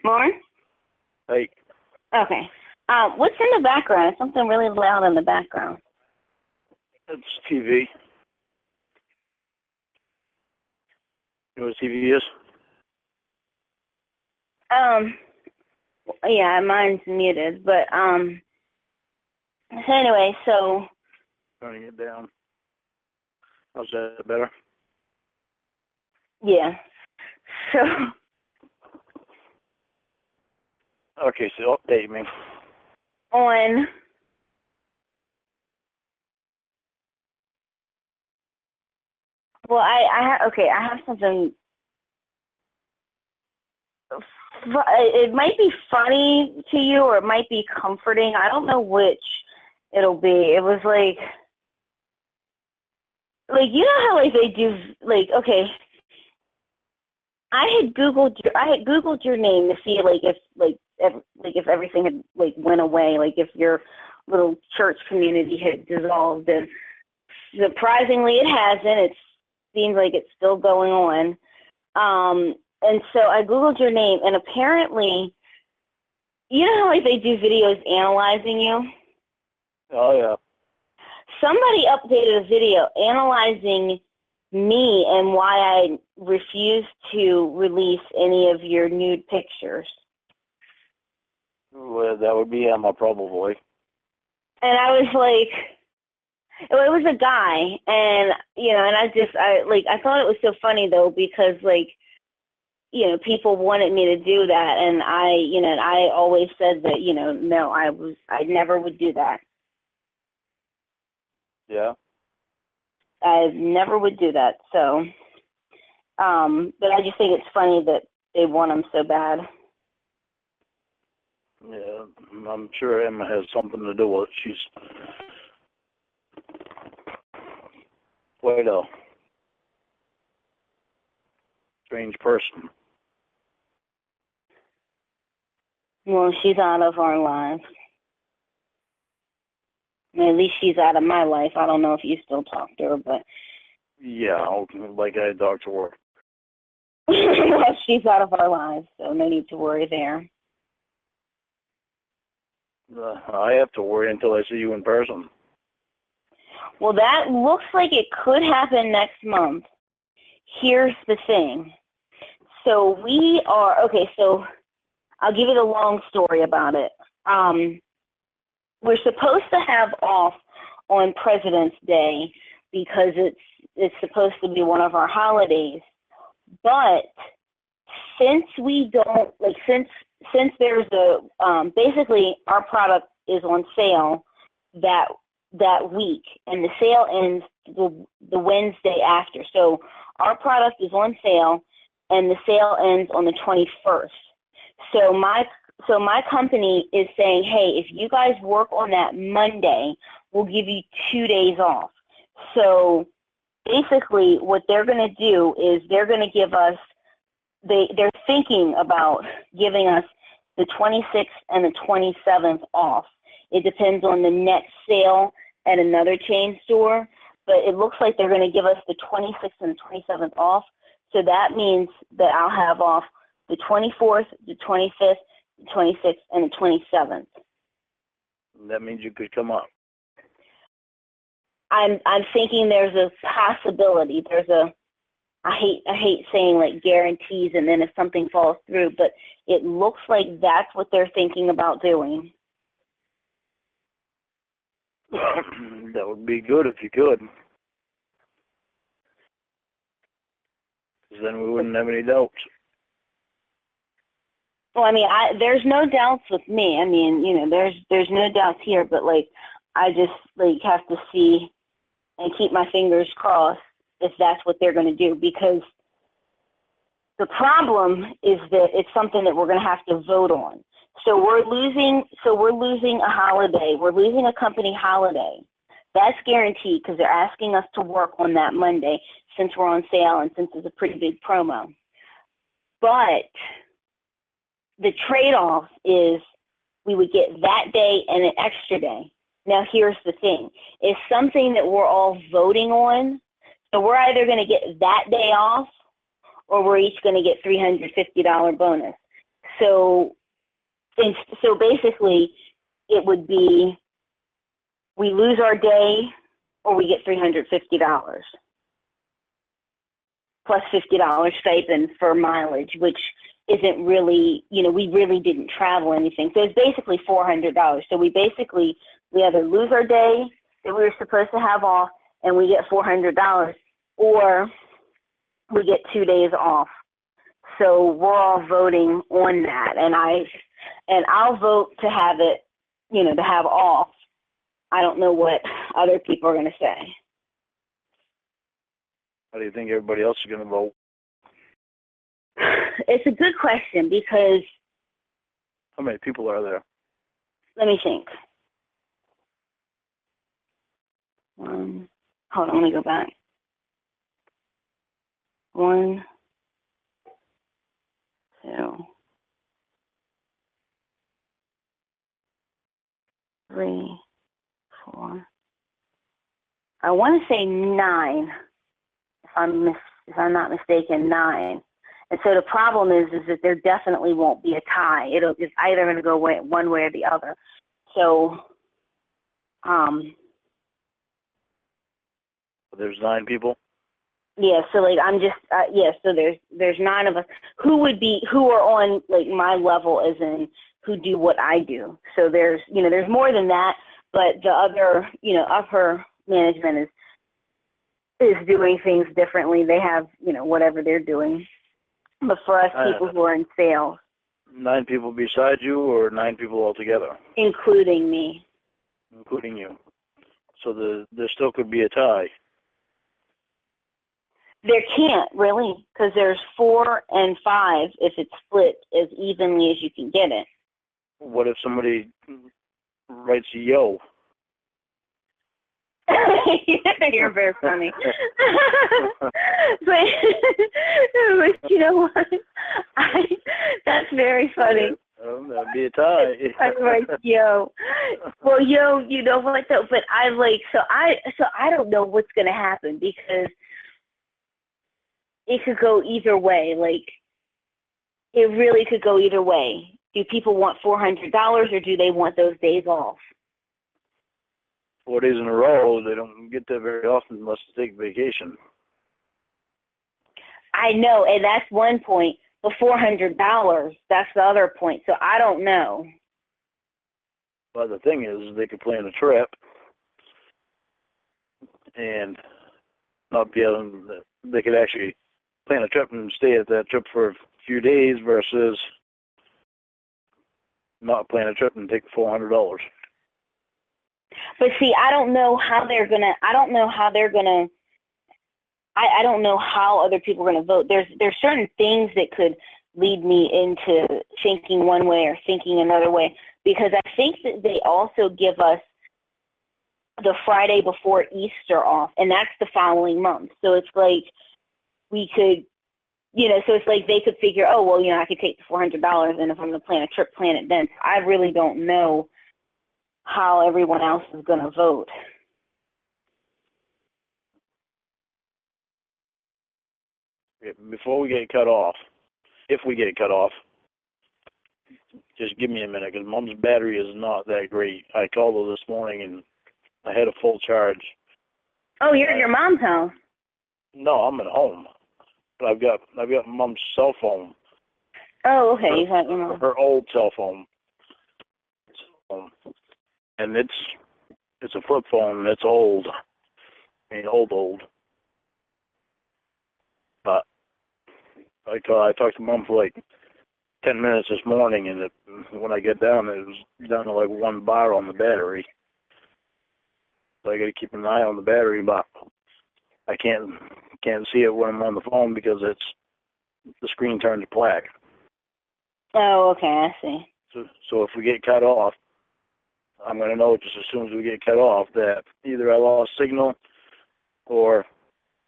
Lorne? Hey. Okay. What's in the background? It's something really loud in the background. It's TV. You know what TV is? Yeah, mine's muted, but, so anyway, so. Turning it down. How's that better? Yeah. So. Okay, so update me. Well, I have something. It might be funny to you, or it might be comforting. I don't know which it'll be. It was like you know how like they do okay. I had Googled your name to see if everything had went away, if your little church community had dissolved, and surprisingly it hasn't. It seems like it's still going on. And so I Googled your name, and apparently, you know how they do videos analyzing you? Oh, yeah. Somebody updated a video analyzing me and why I refused to release any of your nude pictures. Well, that would be Emma, probably. And I was like, it was a guy, and, and I thought it was so funny, though, because, people wanted me to do that, and I always said that, no, I never would do that. Yeah. I never would do that, so, but I just think it's funny that they want them so bad. Yeah, I'm sure Emma has something to do with it. She's quite a strange person. Well, she's out of our lives. At least she's out of my life. I don't know if you still talk to her, but... Yeah, like I talked to her. Well, she's out of our lives, so no need to worry there. I have to worry until I see you in person. Well, that looks like it could happen next month. Here's the thing. So so I'll give you the long story about it. We're supposed to have off on President's Day because it's supposed to be one of our holidays. But since we don't, since there's basically our product is on sale that week, and the sale ends the Wednesday after. So our product is on sale, and the sale ends on the 21st. So my company is saying, hey, if you guys work on that Monday, we'll give you 2 days off. So basically what they're going to do is they're going to give us, they're thinking about giving us the 26th and the 27th off. It depends on the next sale at another chain store, but it looks like they're going to give us the 26th and the 27th off. So that means that I'll have off the 24th, the 25th, the 26th, and the 27th. That means you could come up. I'm thinking there's a possibility. I hate saying guarantees and then if something falls through, but it looks like that's what they're thinking about doing. That would be good if you could. Because then we wouldn't have any doubts. Well, I mean, there's no doubts with me. I mean, there's no doubts here, but I just have to see and keep my fingers crossed if that's what they're going to do, because the problem is that it's something that we're going to have to vote on. So we're losing a holiday. We're losing a company holiday. That's guaranteed because they're asking us to work on that Monday since we're on sale and since it's a pretty big promo. But the trade-off is we would get that day and an extra day. Now, here's the thing. It's something that we're all voting on. So we're either going to get that day off or we're each going to get $350 bonus. So, so basically, it would be we lose our day or we get $350 plus $50 stipend for mileage, which isn't really, we really didn't travel anything. So it's basically $400. So we either lose our day that we were supposed to have off and we get $400, or we get 2 days off. So we're all voting on that, and I'll vote to have it, to have off. I don't know what other people are going to say. How do you think everybody else is going to vote? It's a good question because... How many people are there? Let me think. Hold on, let me go back. 1, 2, 3, 4. I want to say 9. If I'm not mistaken, 9. And so the problem is that there definitely won't be a tie. It's either going to go one way or the other. So, there's 9 people. Yeah. So I'm just So there's 9 of us who are on my level, as in who do what I do. So there's more than that, but the other upper management is doing things differently. They have whatever they're doing. But for us people who are in sales. 9 people beside you, or 9 people altogether? Including me. Including you. So there still could be a tie. There can't, really, because there's 4 and 5 if it's split as evenly as you can get it. What if somebody writes yo? You're very funny. but you know what? That's very funny. That'd be a tie. I'm like, yo. Well, yo, you know what though? But I don't know what's gonna happen, because it could go either way. It really could go either way. Do people want $400 or do they want those days off? 4 days in a row, they don't get that very often unless they take vacation. I know, and that's one point. But $400, that's the other point. So I don't know. But the thing is, they could plan a trip and not be able to, they could actually plan a trip and stay at that trip for a few days versus not plan a trip and take $400. But see, I don't know how other people are going to vote. There's certain things that could lead me into thinking one way or thinking another way, because I think that they also give us the Friday before Easter off, and that's the following month. So it's like we could, so it's like they could figure, oh, well, I could take the $400, and if I'm going to plan a trip, plan it then. I really don't know how everyone else is going to vote. Before we get cut off, if we get cut off, just give me a minute, because Mom's battery is not that great. I called her this morning, and I had a full charge. Oh, you're at your mom's house? No, I'm at home. But I've got Mom's cell phone. Oh, okay. You got your mom. Her old cell phone. And it's a flip phone, and it's old. I mean, old. But I talked to Mom for 10 minutes this morning, and when I get down, it was down to 1 bar on the battery. So I got to keep an eye on the battery, but I can't see it when I'm on the phone because the screen turns black. Oh, okay, I see. So if we get cut off, I'm going to know just as soon as we get cut off that either I lost signal or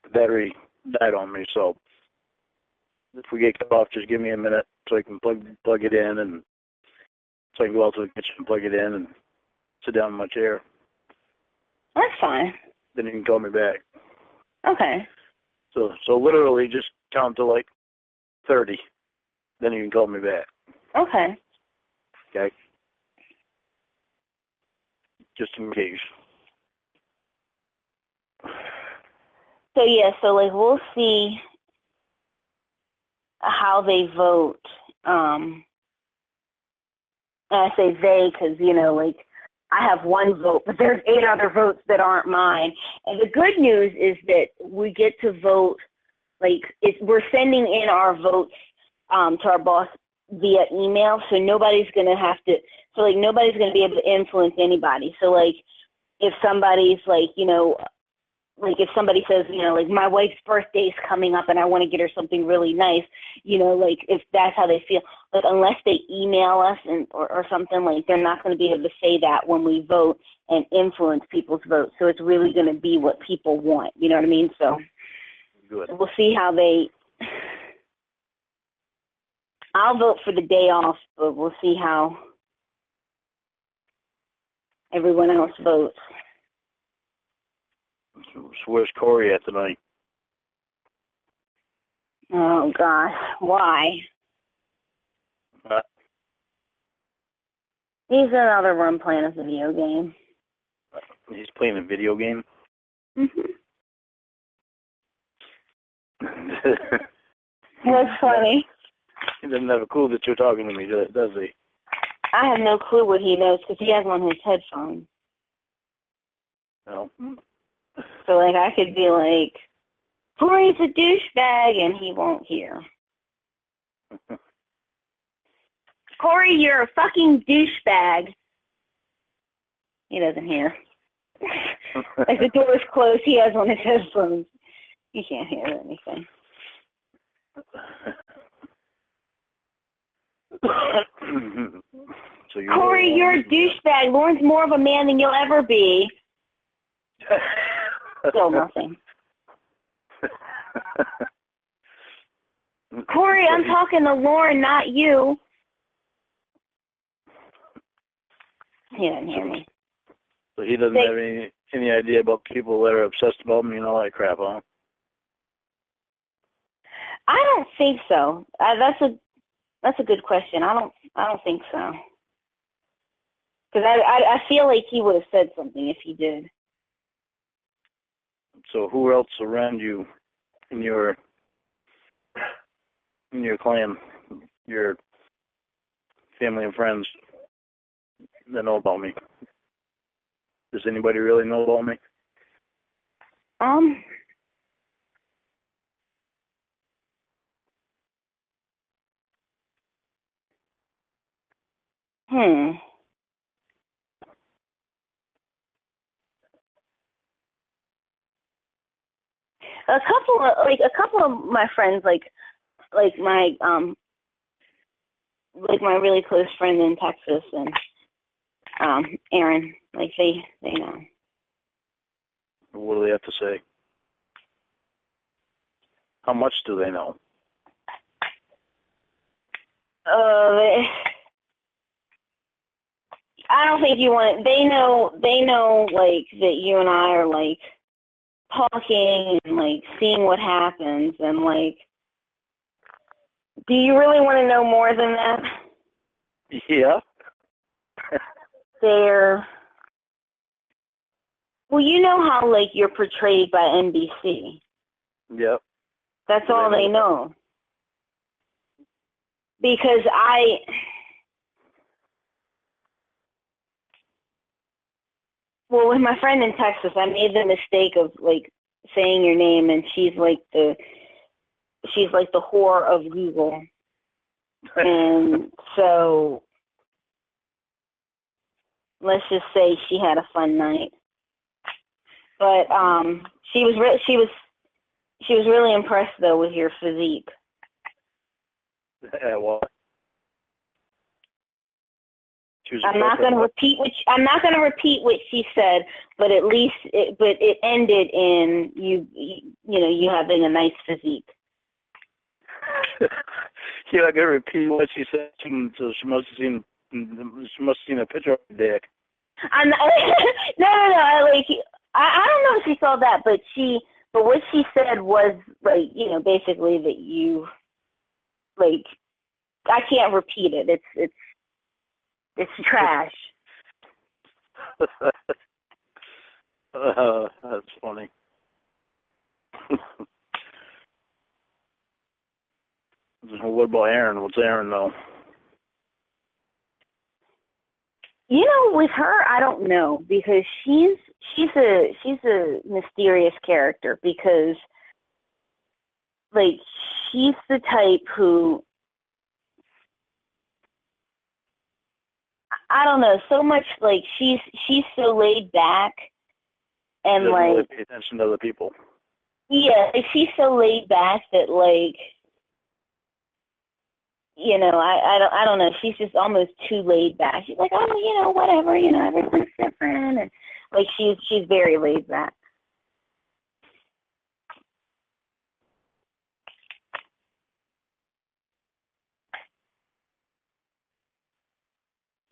the battery died on me. So if we get cut off, just give me a minute so I can plug it in, and so I can go out to the kitchen and plug it in and sit down in my chair. That's fine. Then you can call me back. Okay. So literally just count to 30. Then you can call me back. Okay. Okay? Just in case. So, yeah, so, like, we'll see how they vote. And I say they because, you know, like, I have one vote, but there's 8 other votes that aren't mine. And the good news is that we get to vote, like, we're sending in our votes to our boss via email, so nobody's going to have to, so, like, nobody's going to be able to influence anybody. So, like, if somebody's, like, you know, like if somebody says, you know, like my wife's birthday's coming up and I want to get her something really nice, you know, like if that's how they feel, like unless they email us or something, like they're not going to be able to say that when we vote and influence people's votes. So it's really going to be what people want. You know what I mean? So Good. We'll see how I'll vote for the day off, but we'll see how everyone else votes. So where's Corey at tonight? Oh, gosh. Why? He's in another room playing a video game. He's playing a video game? Mm-hmm. That's funny. He doesn't have a clue that you're talking to me, does he? I have no clue what he knows because he has on his headphones. No. So, like, I could be like, Corey's a douchebag, and he won't hear. Corey, you're a fucking douchebag. He doesn't hear. Like, the door's closed, he has on his headphones. He can't hear anything. So Corey, you're a douchebag. Lorne's more of a man than you'll ever be. Still nothing. Corey, I'm talking to Lorne, not you. He doesn't hear me. So he doesn't have any idea about people that are obsessed about me and all that crap, huh? I don't think so. That's a good question. I don't think so. Because I feel like he would have said something if he did. So who else around you in your clan, your family and friends that know about me? Does anybody really know about me? A couple of my friends, like my really close friend in Texas and Aaron, like they know. What do they have to say? How much do they know? I don't think you want it. They know like that you and I are like talking and like seeing what happens and like, do you really want to know more than that? Yeah. Well, you know how like you're portrayed by NBC. Yep. That's all they know. Because with my friend in Texas, I made the mistake of like saying your name, and she's like the whore of Google, and so let's just say she had a fun night. But she was really impressed though with your physique. Yeah, well, I'm not going to repeat what she said, but at least it ended in you having a nice physique. You're not going to repeat what she said, so she must have seen a picture of her dick. No. I don't know if she saw that, but what she said was like, basically that you like I can't repeat it. It's trash. That's funny. What about Aaron? What's Aaron know? You know, with her, I don't know, because she's a mysterious character, because like she's the type who, I don't know, so much like she's so laid back and Doesn't like really pay attention to other people. yeah, like, she's so laid back that like, you know, I don't know, she's just almost too laid back. She's like, oh, you know, whatever, you know, everything's different, and like she's very laid back.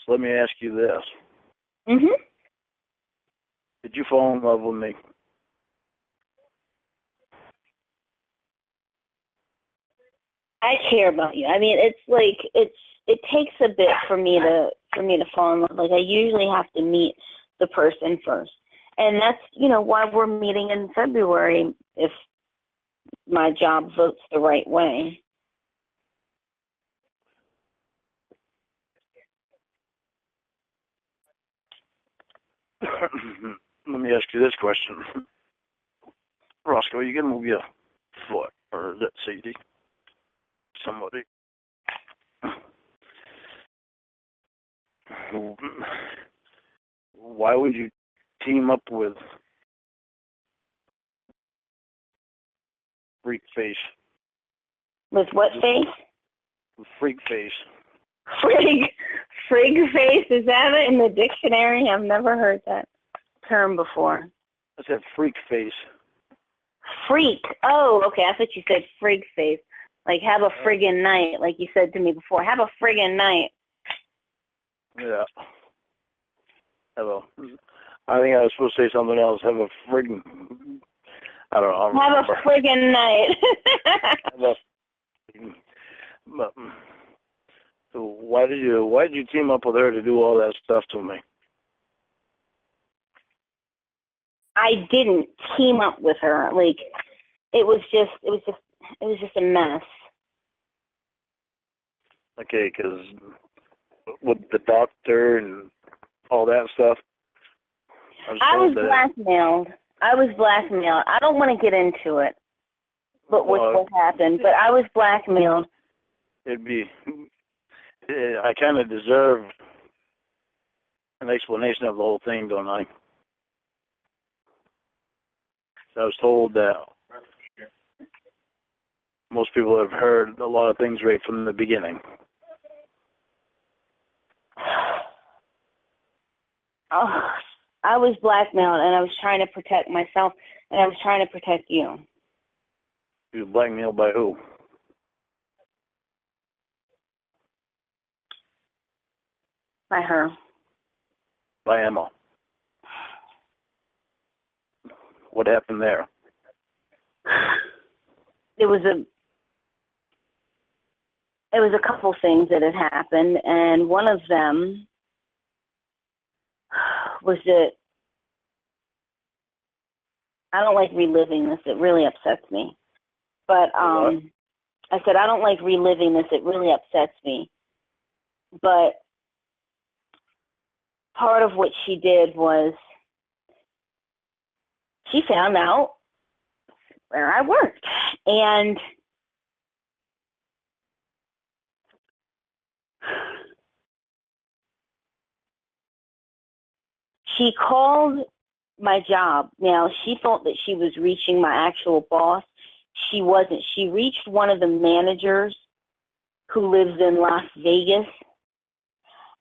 So let me ask you this. Mhm. Did you fall in love with me? I care about you. I mean, it's like it takes a bit for me to fall in love. Like I usually have to meet the person first, and that's, you know, why we're meeting in February if my job votes the right way. Let me ask you this question. Roscoe, you can move your foot, or is that Sadie? Somebody. Why would you team up with Freak Face? With what face? Freak Face. Frig face, is that it in the dictionary? I've never heard that term before. I said Freak Face. Freak. Oh, okay. I thought you said frig face. Like have a friggin' night, like you said to me before. Have a friggin' night. Yeah. I think I was supposed to say something else. Have a friggin'. I don't know. Have a friggin' night. But, so why did you team up with her to do all that stuff to me? I didn't team up with her. Like it was just a mess. Okay, because with the doctor and all that stuff. I was blackmailed. I don't want to get into it, but what happened. But I was blackmailed. I kind of deserve an explanation of the whole thing, don't I? I was told that most people have heard a lot of things right from the beginning. Oh, I was blackmailed, and I was trying to protect myself, and I was trying to protect you. You were blackmailed by who? By her. By Emma. What happened there? There was a couple things that had happened, and one of them was that I don't like reliving this. It really upsets me. But I said I don't like reliving this. It really upsets me. But part of what she did was she found out where I worked, and she called my job. Now, she thought that she was reaching my actual boss. She wasn't. She reached one of the managers who lives in Las Vegas,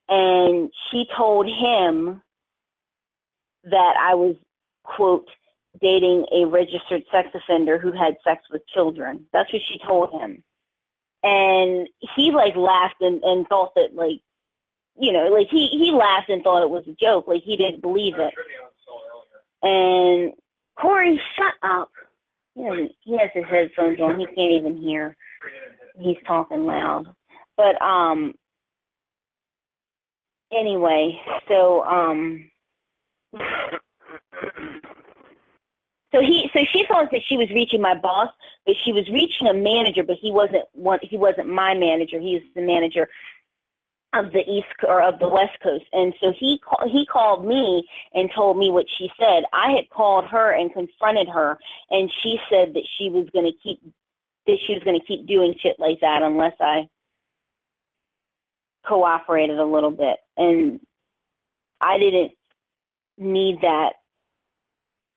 and she told him that I was, quote, dating a registered sex offender who had sex with children. That's what she told him. And he, like, laughed and thought that, like, you know, like, he laughed and thought it was a joke. Like, he didn't believe it. And Corey, shut up. He has his headphones on. He can't even hear. He's talking loud. But anyway, so so she thought that she was reaching my boss, but she was reaching a manager, but he wasn't my manager. He was the manager of the of the West Coast. And so he called me and told me what she said. I had called her and confronted her, and she said that she was going to keep doing shit like that unless I cooperated a little bit. And I didn't need that,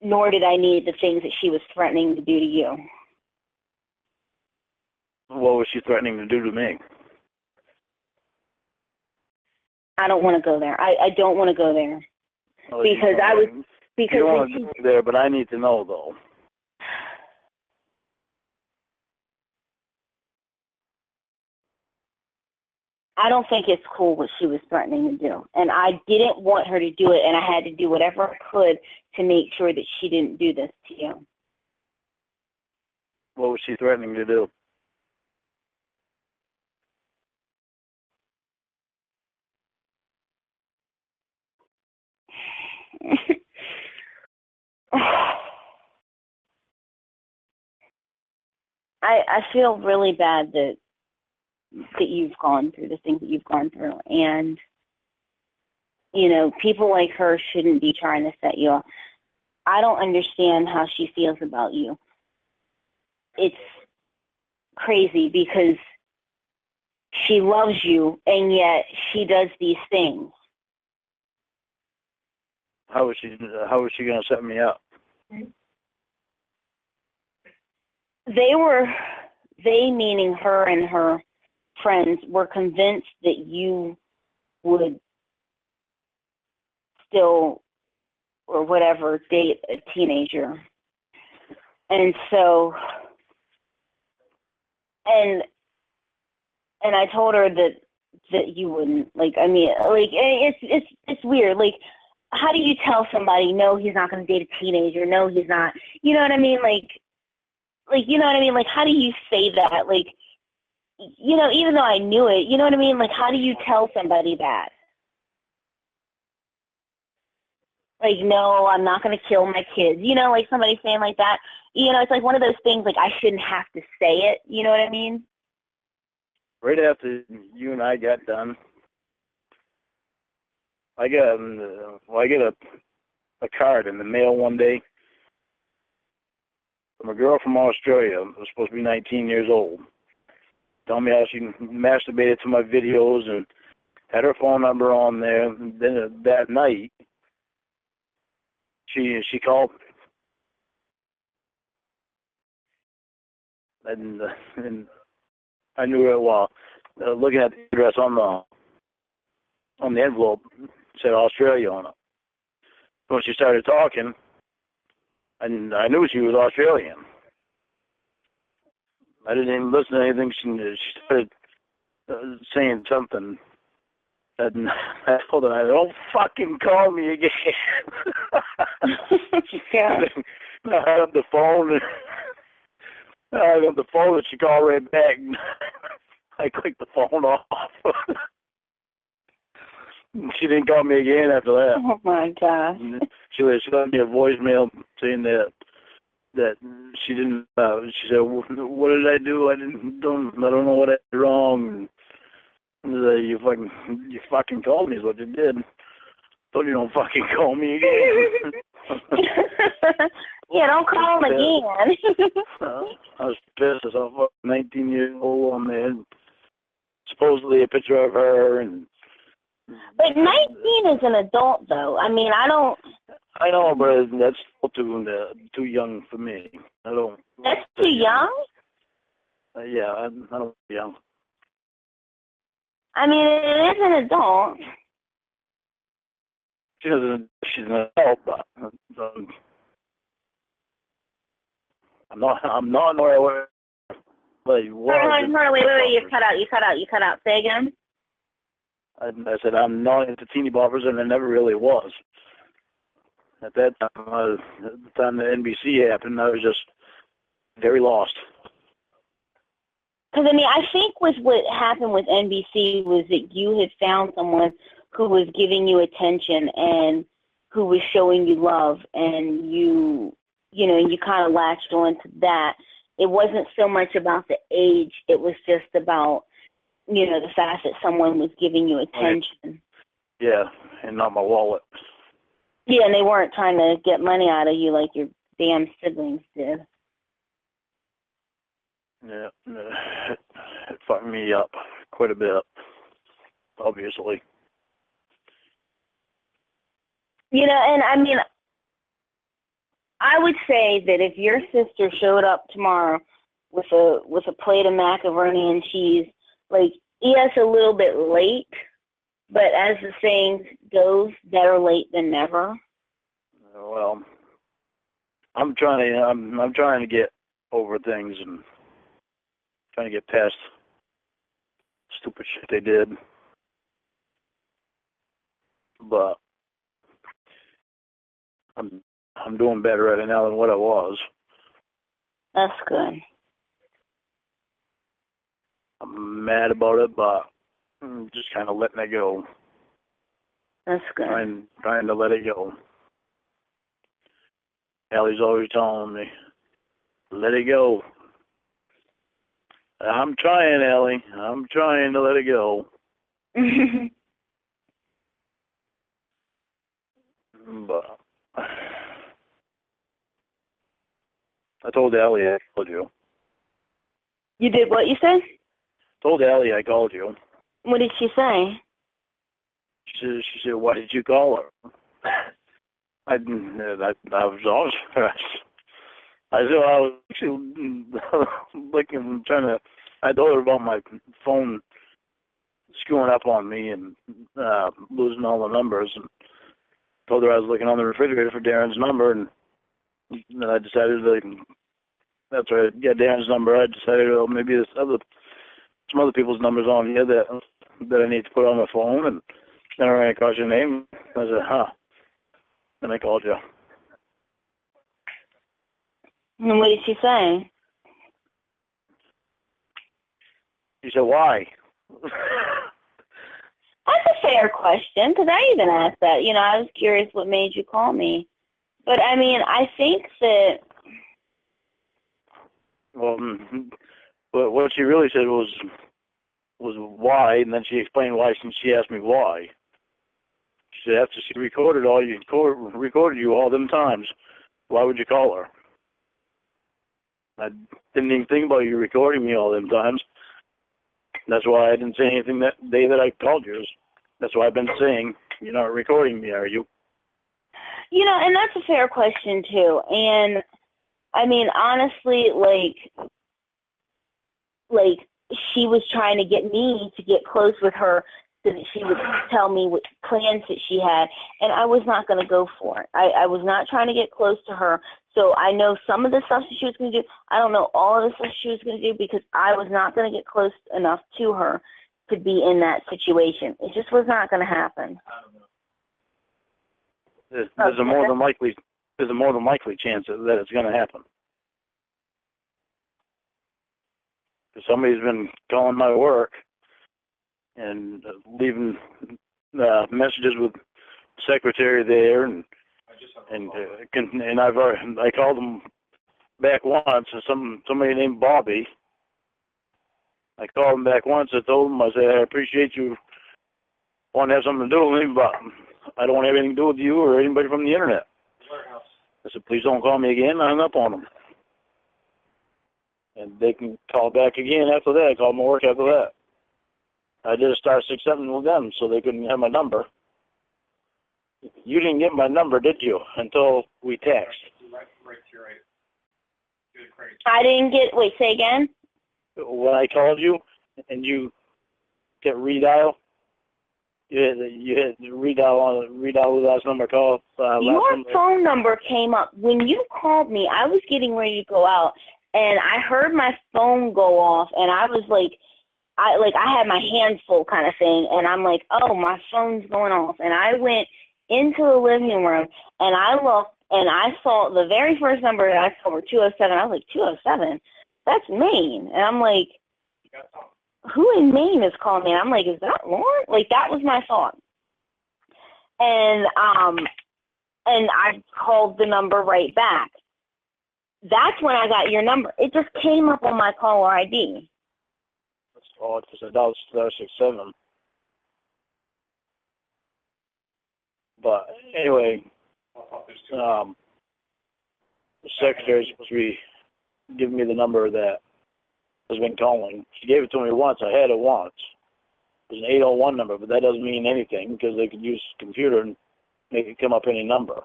nor did I need the things that she was threatening to do to you. What was she threatening to do to me? I don't want to go there. I don't want to go there. Well, because I was because you don't want to go there, but I need to know though. I don't think it's cool what she was threatening to do. And I didn't want her to do it, and I had to do whatever I could to make sure that she didn't do this to you. What was she threatening to do? I feel really bad that you've gone through the things that you've gone through. And, you know, people like her shouldn't be trying to set you up. I don't understand how she feels about you. It's crazy because she loves you, and yet she does these things. How was she going to set me up? They meaning her and her friends, were convinced that you would still, or whatever, date a teenager. And so, and I told her that you wouldn't. Like, I mean, like, it's weird. Like, how do you tell somebody, no, he's not going to date a teenager, no, he's not, you know what I mean? Like, you know what I mean? Like, how do you say that? Like, you know, even though I knew it, you know what I mean? Like, how do you tell somebody that? Like, no, I'm not going to kill my kids. You know, like somebody saying like that. You know, it's like one of those things, like, I shouldn't have to say it. You know what I mean? Right after you and I got done, I get a card in the mail one day from a girl from Australia who was supposed to be 19 years old. Telling me how she masturbated to my videos and had her phone number on there. And then that night, she called me. And I knew her well. Looking at the address on the envelope, it said Australia on it. When she started talking, and I knew she was Australian. I didn't even listen to anything. She started saying something. And I told her, don't fucking call me again. Yeah. I hung up the phone. And she called right back. I clicked the phone off. She didn't call me again after that. Oh, my gosh. She left me a voicemail saying that she didn't. She said, "What did I do? I don't know what I did wrong." You fucking called me is what you did. Told you don't fucking call me again. Yeah, don't call him again. I was pissed as a 19 years old on there. Supposedly a picture of her and. But 19 is an adult, though. I mean, I know, but that's still too young for me. I don't. That's too young? Yeah, I'm not young. I mean, it is an adult. She's an adult, but I'm not where I was. Hold on, wait, you cut out. Say again? I said I'm not into teeny boppers, and I never really was. At that time, at the time the NBC happened, I was just very lost. Because, I mean, I think with what happened with NBC was that you had found someone who was giving you attention and who was showing you love, and you kind of latched on to that. It wasn't so much about the age. It was just about, the fact that someone was giving you attention. Yeah, and not my wallet. Yeah, and they weren't trying to get money out of you like your damn siblings did. Yeah, it fucked me up quite a bit, obviously. And I mean, I would say that if your sister showed up tomorrow with a plate of macaroni and cheese, like, yes, a little bit late, but as the saying goes, better late than never. Well, I'm trying to get over things and trying to get past stupid shit they did. But I'm doing better at it now than what I was. That's good. I'm mad about it, but I'm just kind of letting it go. That's good. Trying to let it go. Allie's always telling me, let it go. I'm trying, Allie. I'm trying to let it go. But I told Allie I called you. You did what you said? Told Allie I called you. What did she say? She said, why did you call her? I was I said, I was actually looking, trying to, I told her about my phone screwing up on me and losing all the numbers, and told her I was looking on the refrigerator for Darren's number, and then I decided after I got Darren's number, I decided, well, maybe some other people's numbers on here that I need to put on my phone, and then I ran across your name. I said, huh. Then I called you. And what did she say? She said, why? That's a fair question, because I even asked that. I was curious what made you call me. But, I mean, I think that... Well, but what she really said was why, and then she explained why since she asked me why. She said, after she recorded you all them times, why would you call her? I didn't even think about you recording me all them times. That's why I didn't say anything that day that I called you. That's why I've been saying, you're not recording me, are you? And that's a fair question, too. And, I mean, honestly, like she was trying to get me to get close with her so that she would tell me what plans that she had, and I was not going to go for it. I was not trying to get close to her, so I know some of the stuff that she was going to do. I don't know all of the stuff she was going to do because I was not going to get close enough to her to be in that situation. It just was not going to happen. There's a more than likely chance that it's going to happen. Because somebody's been calling my work and leaving messages with the secretary there, and I called them back once. Somebody named Bobby. I called him back once. I told him, I said, I appreciate you want to have something to do with me, but I don't want to have anything to do with you or anybody from the internet. I said, please don't call me again. I hung up on them. And they can call back again after that. I called my work after that. I did a star 6-7 with them so they couldn't have my number. You didn't get my number, did you, until we text? I didn't get, wait, say again? When I called you and you hit redial, you hit redial with last number call. Your phone number came up. When you called me, I was getting ready to go out, and I heard my phone go off, and I was like, I had my hands full kind of thing, and I'm like, oh, my phone's going off. And I went into the living room, and I looked, and I saw the very first number that I saw were 207. I was like, 207? That's Maine. And I'm like, who in Maine is calling me? I'm like, is that Lorne? Like, that was my thought. And I called the number right back. That's when I got your number. It just came up on my caller ID. That's odd because I dialed *67. But anyway, the secretary's supposed to be giving me the number that has been calling. She gave it to me once. I had it once. It was an 801 number, but that doesn't mean anything because they could use the computer and make it come up any number.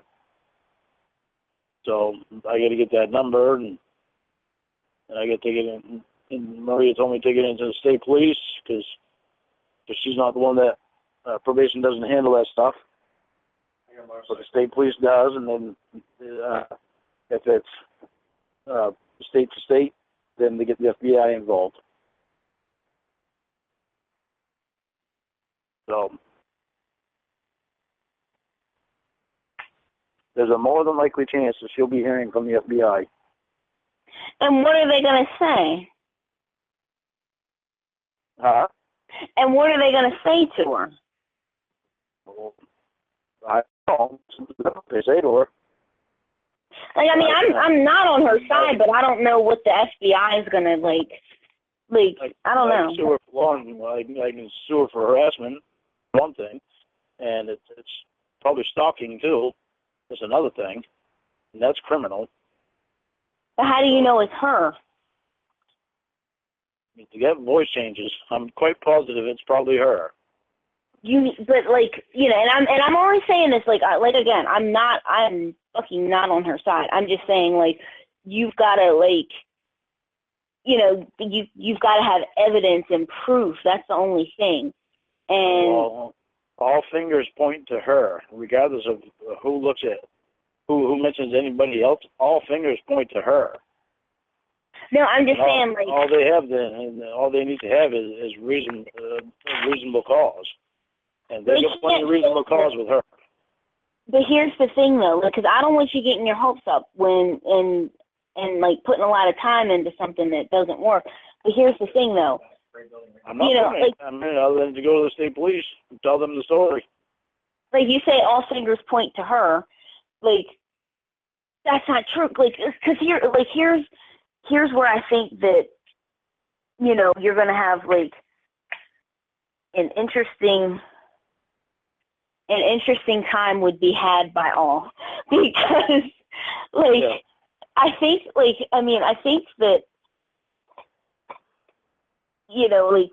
So I got to get that number, and I got to take it in. And Maria told me to take it into the state police because she's not the one that probation doesn't handle that stuff. But the state police does, and then if it's state to state, then they get the FBI involved. So there's a more than likely chance that she'll be hearing from the FBI. And what are they going to say? Huh? And what are they going to say to her? Well, I don't know. They say to her. Like, I mean, I'm not on her side, but I don't know what the FBI is going to, like, I don't know. I can sue her for I can sue her for harassment, one thing, and it's probably stalking, too. That's another thing, and that's criminal. But how do you know it's her? To get voice changes, I'm quite positive it's probably her. But like, you know, and I'm always saying this, like again, I'm fucking not on her side. I'm just saying, like, you've got to, like, you know, you've got to have evidence and proof. That's the only thing. And well, all fingers point to her, regardless of who looks at who mentions anybody else. All fingers point to her. No, I'm just saying, like, all they have then, all they need to have is reasonable cause, and they got plenty of reasonable cause with her. But here's the thing, though, because I don't want you getting your hopes up when and like putting a lot of time into something that doesn't work. But here's the thing, though. I'm not doing it. I mean, other than to go to the state police and tell them the story. Like you say, all fingers point to her. Like, that's not true. Like, because here's where I think that, you know, you're going to have, like, an interesting time would be had by all. Because, like, yeah. I think that, you know, like,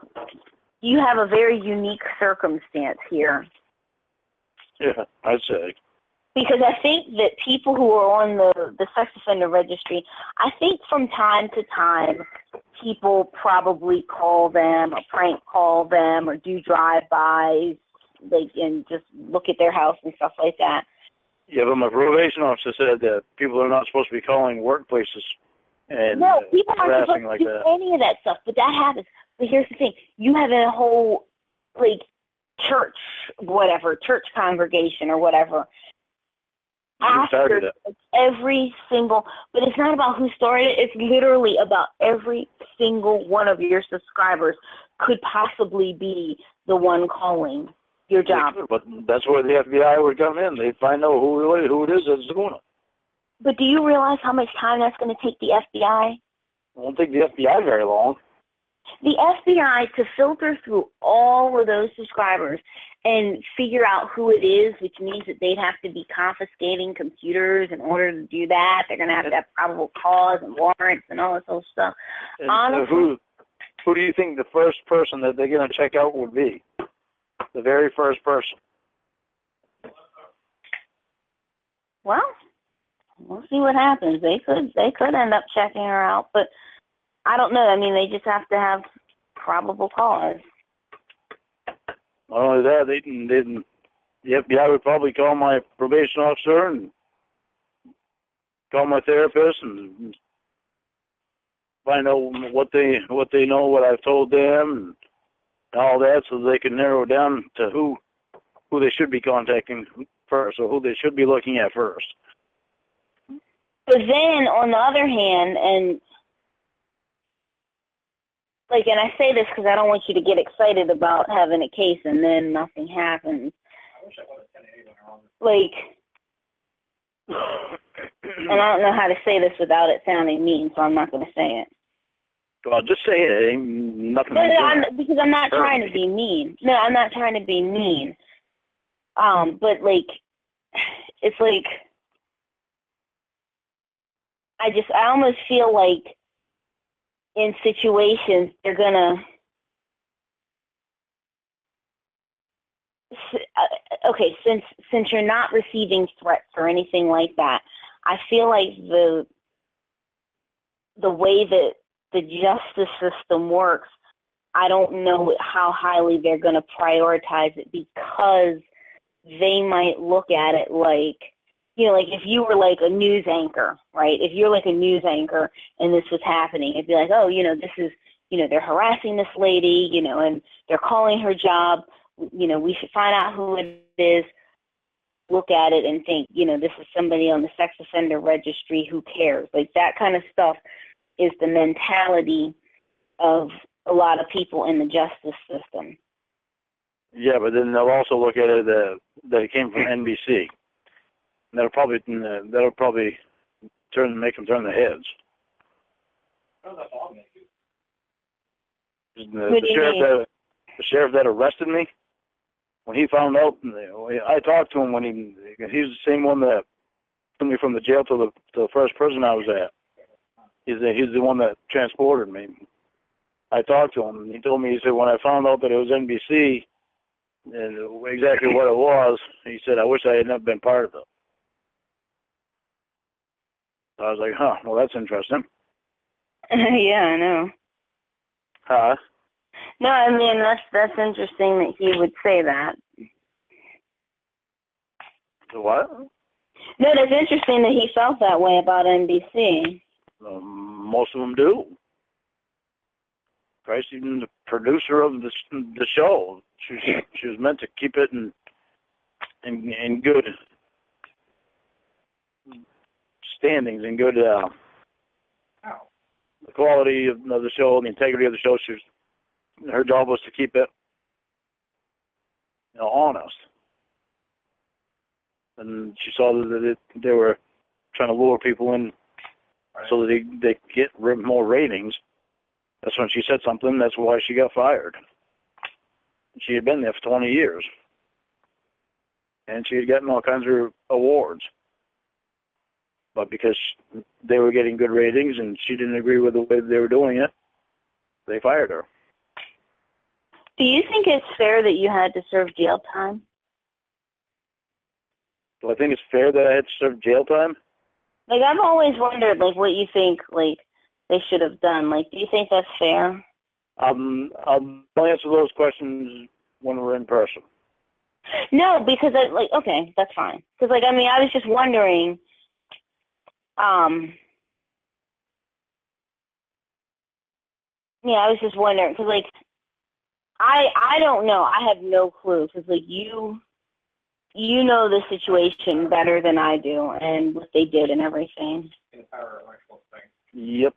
you have a very unique circumstance here. Yeah, I'd say. Because I think that people who are on the sex offender registry, I think from time to time, people probably call them or prank call them or do drive-bys, like, and just look at their house and stuff like that. Yeah, but my probation officer said that people are not supposed to be calling workplaces and no, people aren't supposed like to do any of that stuff, but that happens. But here's the thing. You have a whole, like, church congregation or whatever. After every single, but it's not about who started it. It's literally about every single one of your subscribers could possibly be the one calling your job. But that's where the FBI would come in. They'd find out who it is that's doing it. But do you realize how much time that's going to take the FBI? It won't take the FBI very long. The FBI, to filter through all of those subscribers and figure out who it is, which means that they'd have to be confiscating computers in order to do that. They're going to have probable cause and warrants and all this whole stuff. And honestly, who do you think the first person that they're going to check out would be? The very first person. Well, we'll see what happens. They could end up checking her out, but I don't know. I mean, they just have to have probable cause. Not only that, the FBI would probably call my probation officer and call my therapist and find out what they know, what I've told them, and all that, so they can narrow down to who they should be contacting first, or who they should be looking at first. But then, on the other hand, and like, and I say this because I don't want you to get excited about having a case and then nothing happens. Like, and I don't know how to say this without it sounding mean, so I'm not going to say it. Well, just say it. It ain't nothing. Because I'm not trying to be mean. No, I'm not trying to be mean. But like, it's like, I almost feel like in situations they're gonna. Okay, since you're not receiving threats or anything like that, I feel like the way that the justice system works, I don't know how highly they're going to prioritize it, because they might look at it like, you know, like if you were like a news anchor, right? If you're like a news anchor and this was happening, it'd be like, oh, you know, this is, you know, they're harassing this lady, you know, and they're calling her job. You know, we should find out who it is, look at it and think, you know, this is somebody on the sex offender registry, who cares? Like, that kind of stuff is the mentality of a lot of people in the justice system. Yeah, but then they'll also look at it that it came from NBC. That'll probably make them turn their heads. The sheriff that arrested me, when he found out, I talked to him when he's the same one that took me from the jail to the first prison I was at. He's the one that transported me. I talked to him, and he told me, he said, when I found out that it was NBC and exactly what it was, he said, I wish I had never been part of it. So I was like, huh, well, that's interesting. Yeah, I know. Huh? No, I mean, that's interesting that he would say that. What? No, that's interesting that he felt that way about NBC. Most of them do. Christ, even the producer of the show, she was meant to keep it in good standings, in good the quality of the show, the integrity of the show. Her job was to keep it, you know, honest. And she saw that they were trying to lure people in so that they get more ratings. That's when she said something. That's why she got fired. She had been there for 20 years. And she had gotten all kinds of awards. But because they were getting good ratings and she didn't agree with the way they were doing it, they fired her. Do you think it's fair that you had to serve jail time? Do I think it's fair that I had to serve jail time? Like, I've always wondered, like, what you think, like, they should have done. Like, do you think that's fair? I'll answer those questions when we're in person. No, because, okay, that's fine. Because, like, I mean, I was just wondering, yeah, I was just wondering, because, like, I don't know. I have no clue, because, like, you know the situation better than I do and what they did and everything. Yep.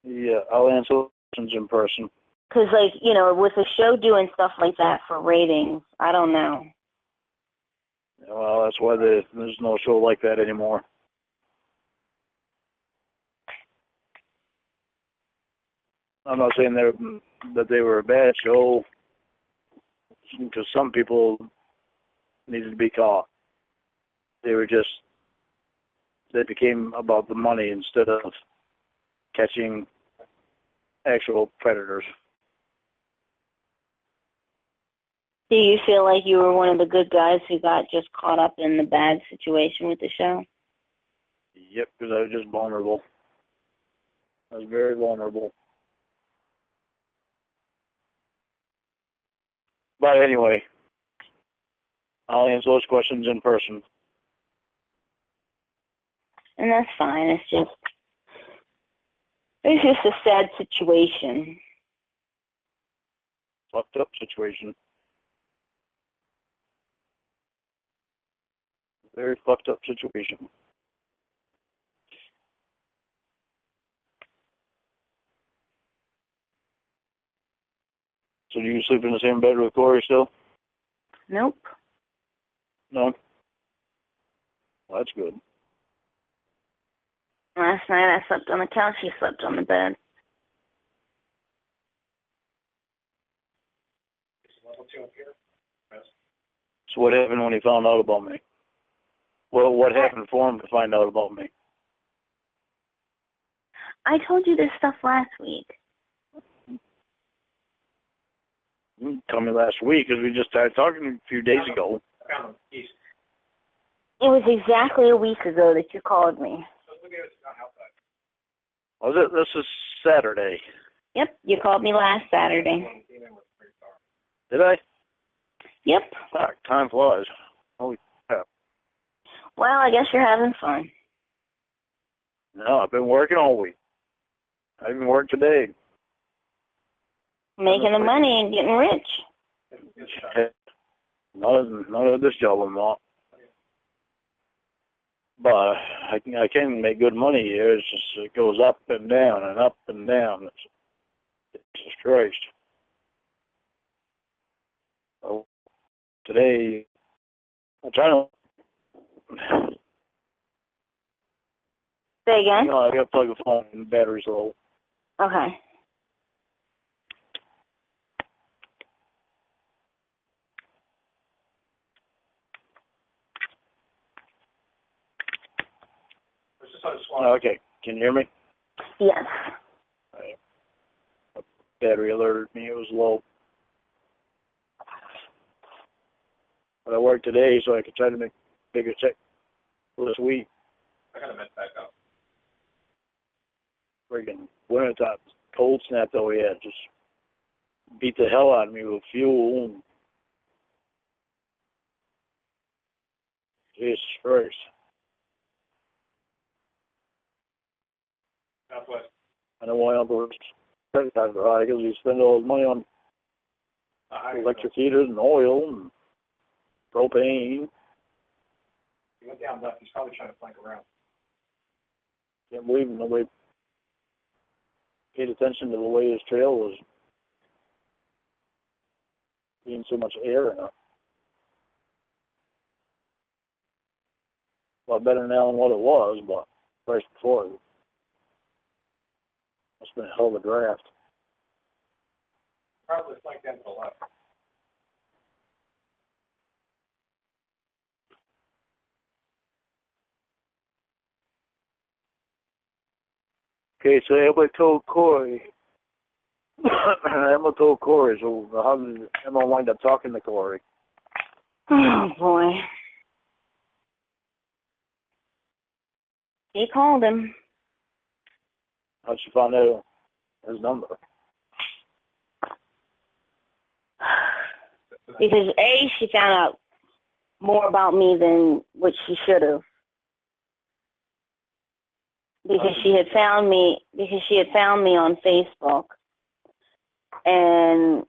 Yeah, I'll answer questions in person. Because, like, you know, with a show doing stuff like that for ratings, I don't know. Well, that's why there's no show like that anymore. I'm not saying that they were a bad show, because some people needed to be caught. They became about the money instead of catching actual predators. Do you feel like you were one of the good guys who got just caught up in the bad situation with the show? Yep, because I was just vulnerable. I was very vulnerable. But anyway, I'll answer those questions in person. And that's fine. It's just a sad situation. Fucked up situation. Very fucked up situation. do you sleep in the same bed with Corey still? Nope. No? Well, that's good. Last night I slept on the couch, he slept on the bed. So what happened when he found out about me? Well, what happened for him to find out about me? I told you this stuff last week. You didn't tell me last week because we just started talking a few days ago. It was exactly a week ago that you called me. Was it? This is Saturday. Yep, you called me last Saturday. Did I? Yep. Fuck, time flies. Holy crap. Well, I guess you're having fun. No, I've been working all week. I even worked today. Making the money and getting rich. None of this job I'm not. But I can make good money here. It's just it goes up and down and up and down. It's just Christ. So today I'm trying to. Say again? You know, I got to plug the phone and the battery's low. Okay. Okay, can you hear me? Yes. Right. Battery alerted me it was low. But I worked today so I could try to make a bigger check for this week. I got to mess back up. Friggin' wintertime cold snap that we had just beat the hell out of me with fuel. And Jesus Christ. Southwest. I don't want to credit cards are high because you spend all the money on electric heaters and oil and propane. He went down left. He's probably trying to flank around. Can't believe nobody paid attention to the way his trail was being so much air in it. A lot better now than what it was, but first before it must have been a hell of a draft. Probably flanked down to the left. Okay, so Emma told Corey. Emma told Corey, so how did Emma wind up talking to Corey? Oh, boy. He called him. How'd she find out his number? Because, A, she found out more about me than what she should have. Because she had found me on Facebook, and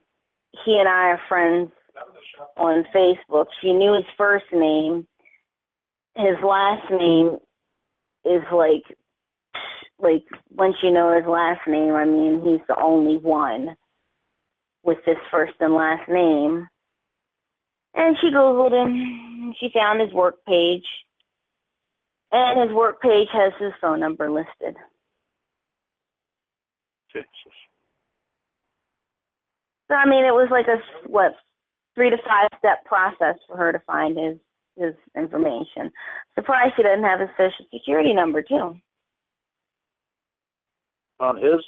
he and I are friends on Facebook. She knew his first name. His last name is like once you know his last name, I mean, he's the only one with this first and last name. And she Googled him. She found his work page. And his work page has his phone number listed. Jesus. So, I mean, it was like a, 3 to 5 step process for her to find his information. Surprised she doesn't have his social security number, too. On his?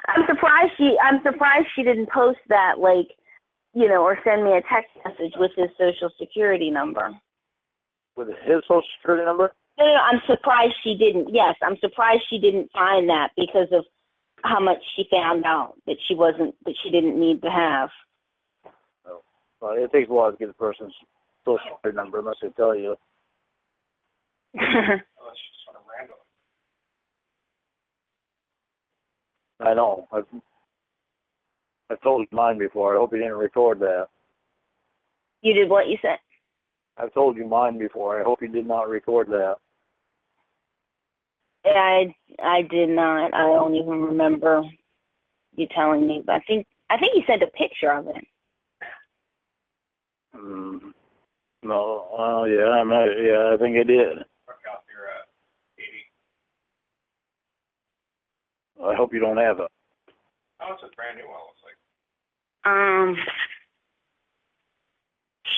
I'm surprised she didn't post that, or send me a text message with his social security number. With his social security number? No, I'm surprised she didn't. Yes, I'm surprised she didn't find that because of how much she found out that she didn't need to have. Oh. Well, it takes a while to get a person's social security number unless they tell you. Oh, it's just sort of random. I know. I've told you mine before. I hope you didn't record that. You did what you said? I've told you mine before. I hope you did not record that. I did not. I don't even remember you telling me. But I think I think he sent a picture of it. No, yeah, I think I did. Truck out there at 80. I hope you don't have it. Oh, it's a brand new one, it looks like.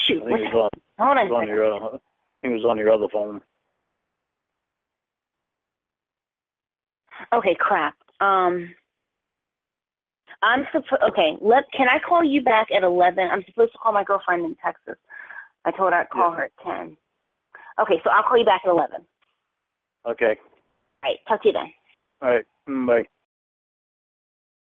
Shoot. I think it was Hold on. I think it was on your other phone. Okay, crap. Can I call you back at 11? I'm supposed to call my girlfriend in Texas. I told her I'd call her at 10. Okay, so I'll call you back at 11. Okay. All right, talk to you then. All right, bye.